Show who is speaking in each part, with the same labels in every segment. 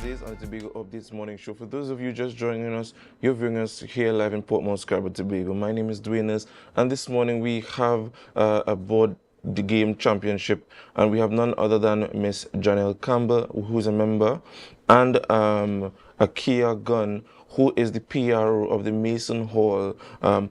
Speaker 1: This on the Tobago Updates Morning Show. For those of you just joining us, you're viewing us here live in Portmore, Scarborough, Tobago. My name is Dwayne, and this morning we have a board the game championship, and we have none other than Miss Jenell Campbell, who's a member, and Akiea Gunn, who is the PRO of the Mason Hall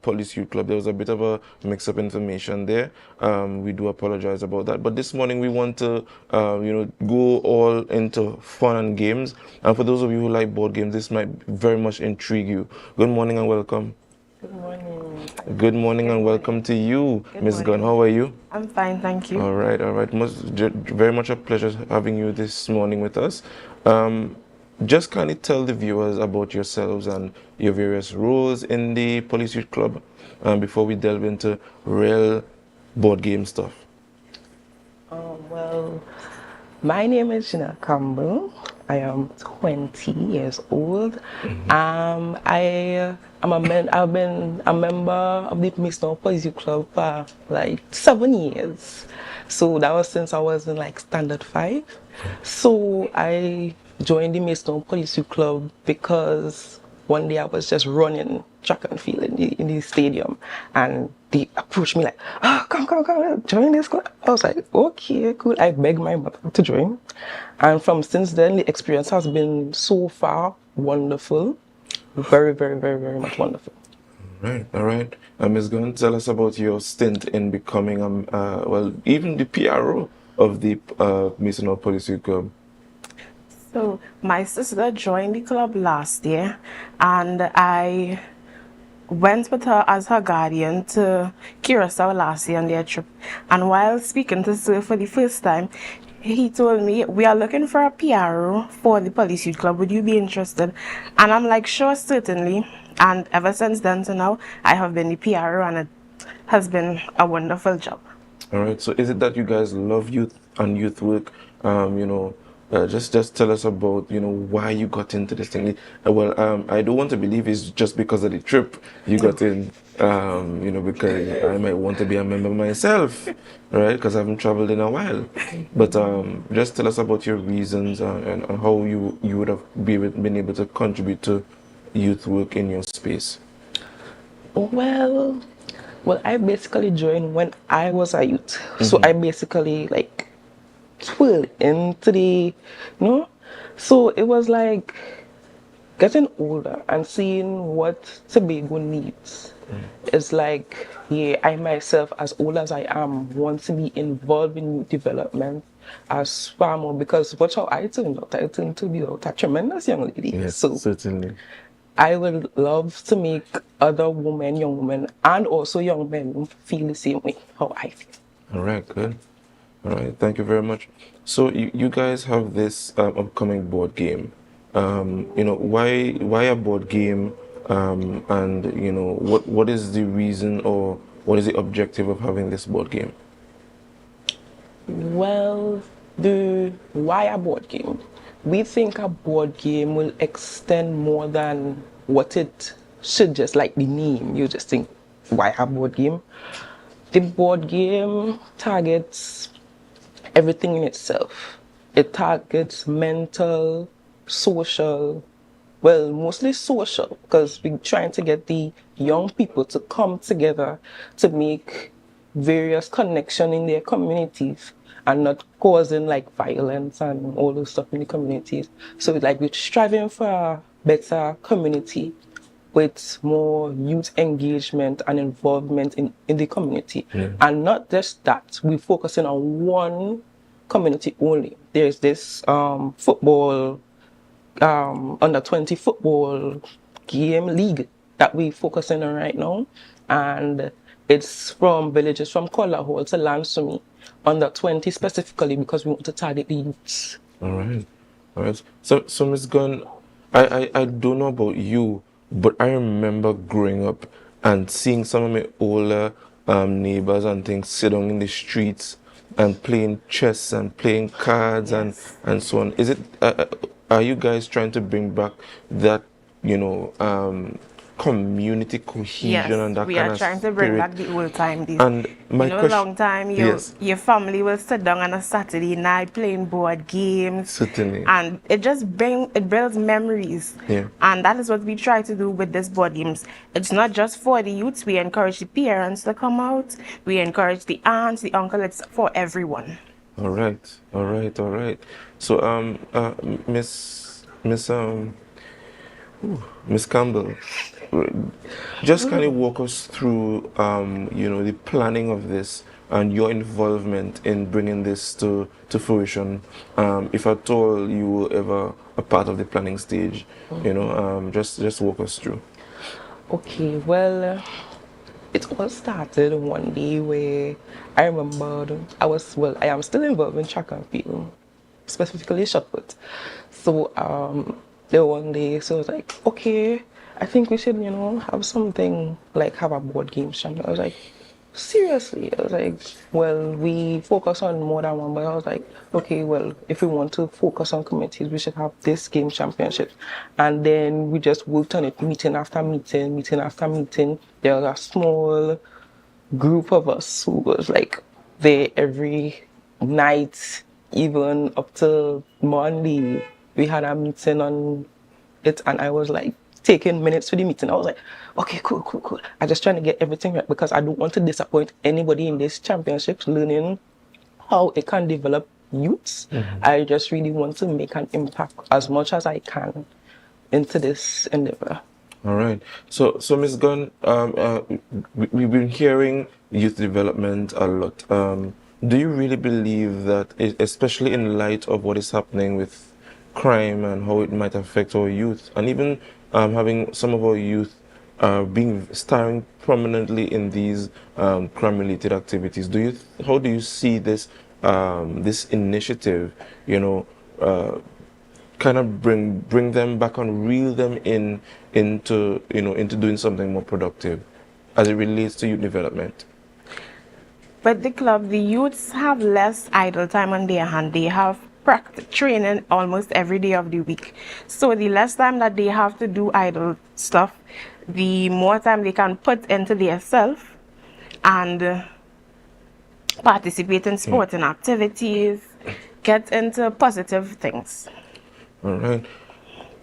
Speaker 1: Police Youth Club. There was a bit of a mix-up information there. We do apologize about that. But this morning we want to, go all into fun and games. And for those of you who like board games, this might very much intrigue you. Good morning and welcome.
Speaker 2: Good morning.
Speaker 1: Good morning and welcome to you, Ms. Gunn. How are you?
Speaker 2: I'm fine, thank you.
Speaker 1: All right. Very much a pleasure having you this morning with us. Just kind of tell the viewers about yourselves and your various roles in the Police Youth Club before we delve into real board game stuff.
Speaker 2: Well, my name is Jenell Campbell. I am 20 years old. I've been a member of the Mason Police Youth Club for like 7 years. So that was since I was in like standard 5. So I joined the Mason Police Youth Club because one day I was just running track and field in the stadium, and they approached me like, come, join this club. I was like, okay, cool. I begged my mother to join. And from since then, the experience has been so far wonderful. Very, very, very, very much wonderful.
Speaker 1: All right. Ms. Gunn, tell us about your stint in becoming, even the PRO of the Mason Police Youth Club.
Speaker 2: So my sister joined the club last year, and I went with her as her guardian to Curacao last year on their trip. And while speaking to Sir for the first time, he told me, we are looking for a PRO for the Police Youth Club. Would you be interested? And I'm like, sure, certainly. And ever since then to now, I have been the PRO, and it has been a wonderful job.
Speaker 1: All right. So is it that you guys love youth and youth work? Just tell us about, why you got into this thing. I don't want to believe it's just because of the trip you got in, because I might want to be a member myself, right? Because I haven't traveled in a while. But just tell us about your reasons and how you would have been able to contribute to youth work in your space.
Speaker 2: Well, I basically joined when I was a youth. So I basically twirled into the, so it was like getting older and seeing what Tobago needs. It's like, I myself, as old as I am, want to be involved in youth development as far more, because watch how I turned out. I turned to be a tremendous young lady.
Speaker 1: Yes,
Speaker 2: so
Speaker 1: certainly.
Speaker 2: I would love to make other women, young women, and also young men feel the same way how I feel.
Speaker 1: All right, good. All right, thank you very much. So you guys have this upcoming board game. Why a board game? And what is the reason or what is the objective of having this board game?
Speaker 2: Well, why a board game? We think a board game will extend more than what it should, just like the name. You just think, why a board game? The board game targets everything in itself. It targets mental, social, well, mostly social, because we're trying to get the young people to come together to make various connections in their communities and not causing violence and all those stuff in the communities. So we're striving for a better community with more youth engagement and involvement in the community. And not just that, we're focusing on one community only. There's this football, under 20 football game league that we're focusing on right now. And it's from villages from Collar Hall to Lansumi, under 20 specifically, because we want to target the youths.
Speaker 1: All right. So Ms. Gunn, I don't know about you, but I remember growing up and seeing some of my older neighbors and things sit down in the streets and playing chess and playing cards.
Speaker 2: Yes.
Speaker 1: and so on. Is it? Are you guys trying to bring back that community cohesion
Speaker 3: Yes,
Speaker 1: and that
Speaker 3: we
Speaker 1: kind
Speaker 3: are
Speaker 1: of
Speaker 3: trying to bring
Speaker 1: spirit.
Speaker 3: back the old time days.
Speaker 1: And
Speaker 3: You
Speaker 1: my
Speaker 3: know, a
Speaker 1: question,
Speaker 3: long time
Speaker 1: yes,
Speaker 3: your family will sit down on a Saturday night playing board games,
Speaker 1: certainly,
Speaker 3: and it builds memories.
Speaker 1: yeah.
Speaker 3: And that is what we try to do with this board games. It's not just for the youths. We encourage the parents to come out. We encourage the aunts, the uncle. It's for everyone.
Speaker 1: All right, all right, all right. So, Miss Campbell, just kind of walk us through, the planning of this and your involvement in bringing this to fruition. If at all you were ever a part of the planning stage, just walk us through.
Speaker 2: Okay, well, it all started one day where I remembered I am still involved in track and field, specifically shot put. So there one day, so I was like, okay, I think we should, have something like have a board game champion. I was like, seriously? I was like, well, we focus on more than one, but I was like, okay, well, if we want to focus on committees, we should have this game championship. And then we just worked on it, meeting after meeting, meeting after meeting. There was a small group of us who was like there every night, even up till Monday. We had a meeting on it, and I was like taking minutes for the meeting. I was like, okay, cool, cool, cool. I just trying to get everything right because I don't want to disappoint anybody in this championships learning how it can develop youths. I just really want to make an impact as much as I can into this endeavor.
Speaker 1: All right. So Ms. Gunn, we've been hearing youth development a lot. Do you really believe that, especially in light of what is happening with crime and how it might affect our youth, and even having some of our youth being starring prominently in these crime-related activities, how do you see this initiative, kind of bring them back and reel them into doing something more productive as it relates to youth development?
Speaker 3: But the club, the youths have less idle time on their hand. They have practice training almost every day of the week. So the less time that they have to do idle stuff, the more time they can put into their self and participate in sporting activities, get into positive things.
Speaker 1: All right.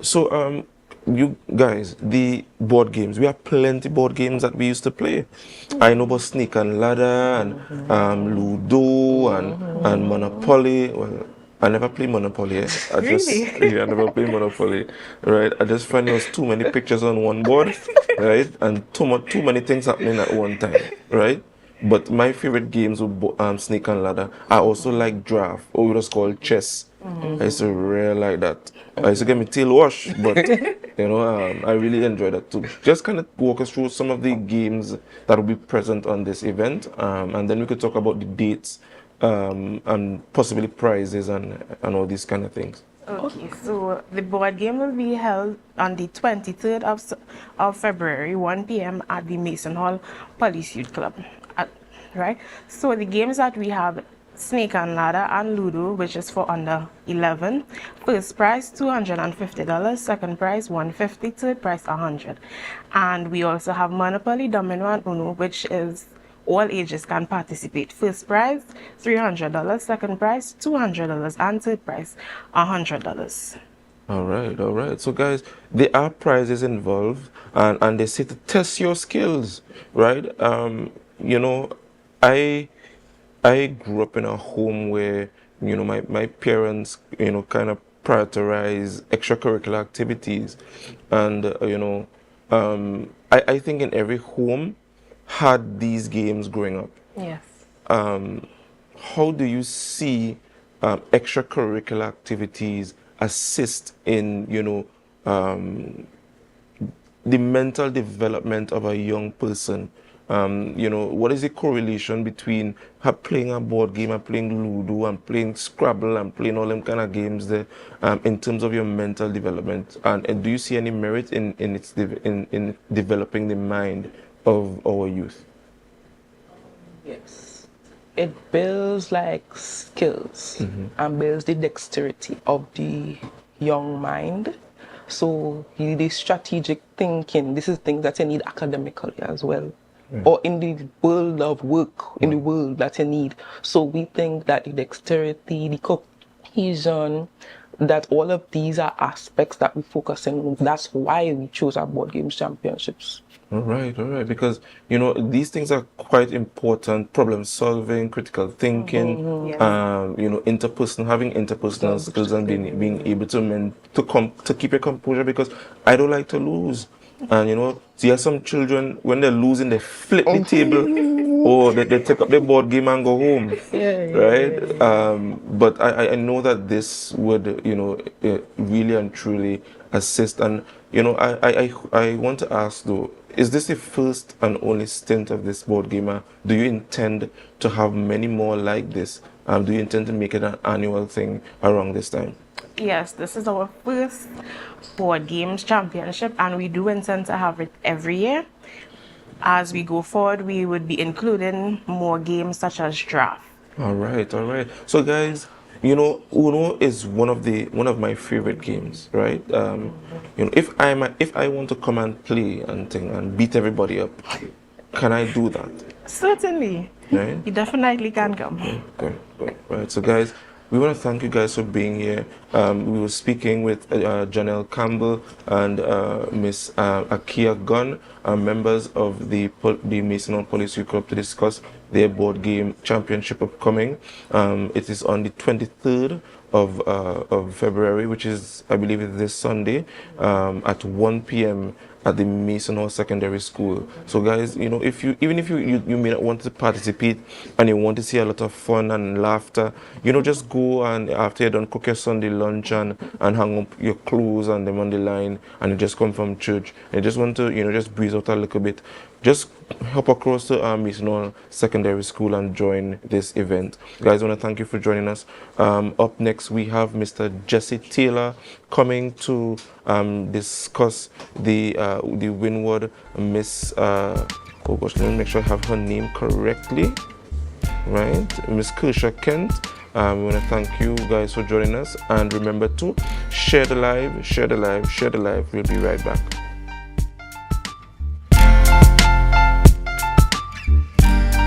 Speaker 1: So, you guys, the board games, we have plenty board games that we used to play. I know about Snake and Ladder and Ludo and Monopoly. Well, I never play Monopoly.
Speaker 3: Really?
Speaker 1: I never play Monopoly. Right? I just find there's too many pictures on one board, right? And too many things happening at one time, right? But my favorite games were Snake and Ladder. I also like draft, or what was called chess. I used to really like that. I used to get my tail washed, but I really enjoy that too. Just kind of walk us through some of the games that will be present on this event, and then we could talk about the dates and possibly prizes and all these kind of things.
Speaker 3: Okay, so the board game will be held on the 23rd of February, 1 p.m. at the Mason Hall Police Youth Club. Right? So the games that we have, Snake and Ladder and Ludo, which is for under 11. First prize $250, second prize $150, third prize $100. And we also have Monopoly, Domino, and Uno, which is all ages can participate. First prize $300, second prize $200, and third prize $100.
Speaker 1: All right, all right. So, guys, there are prizes involved, and they say to test your skills, right? I I grew up in a home where, my parents, kind of prioritize extracurricular activities. And, I think in every home had these games growing up.
Speaker 3: Yes.
Speaker 1: How do you see extracurricular activities assist in, the mental development of a young person? What is the correlation between her playing a board game and playing Ludo and playing Scrabble and playing all them kind of games there, in terms of your mental development? And do you see any merit in developing the mind of our youth?
Speaker 2: Yes. It builds like skills and builds the dexterity of the young mind. So the strategic thinking, this is things that you need academically as well. Or in the world of work, in the world that you need. So we think that the dexterity, the cohesion, that all of these are aspects that we focus on. That's why we chose our board games championships.
Speaker 1: All right, because these things are quite important. Problem solving, critical thinking,
Speaker 3: Yes.
Speaker 1: interpersonal, having interpersonal skills, and being able to keep your composure. Because I don't like to lose, and so you have some children when they're losing, they flip the table, or they take up the board game and go home, right? But I know that this would really and truly assist, and I want to ask though. Is this the first and only stint of this board gamer? Do you intend to have many more like this? Do you intend to make it an annual thing around this time?
Speaker 3: Yes, this is our first board games championship, and we do intend to have it every year. As we go forward, we would be including more games such as draft.
Speaker 1: All right. So guys, Uno is one of my favorite games, right? If I want to come and play and beat everybody up, can I do that?
Speaker 3: Certainly.
Speaker 1: Right?
Speaker 3: You definitely can come.
Speaker 1: Good. Right. So guys, we want to thank you guys for being here. We were speaking with Jenell Campbell and Miss Akiea Gunn, members of the Mason Hall Police Youth Club, to discuss their board game championship upcoming. It is on the 23rd of February, which is, I believe, is this Sunday, at 1 p.m. at the Mason Hall Secondary School. So guys, even if you may not want to participate and you want to see a lot of fun and laughter, just go, and after you're done, cook your Sunday lunch and hang up your clothes and them on the line, and you just come from church and you just want to just breeze out a little bit. Just hop across to Mason Hall Secondary School and join this event. Guys, I want to thank you for joining us. Up next, we have Mr. Jesse Taylor coming to discuss the Windward Miss. Oh gosh, let me make sure I have her name correctly. Right, Miss Kershaw Kent. We want to thank you guys for joining us, and remember to share the live. We'll be right back.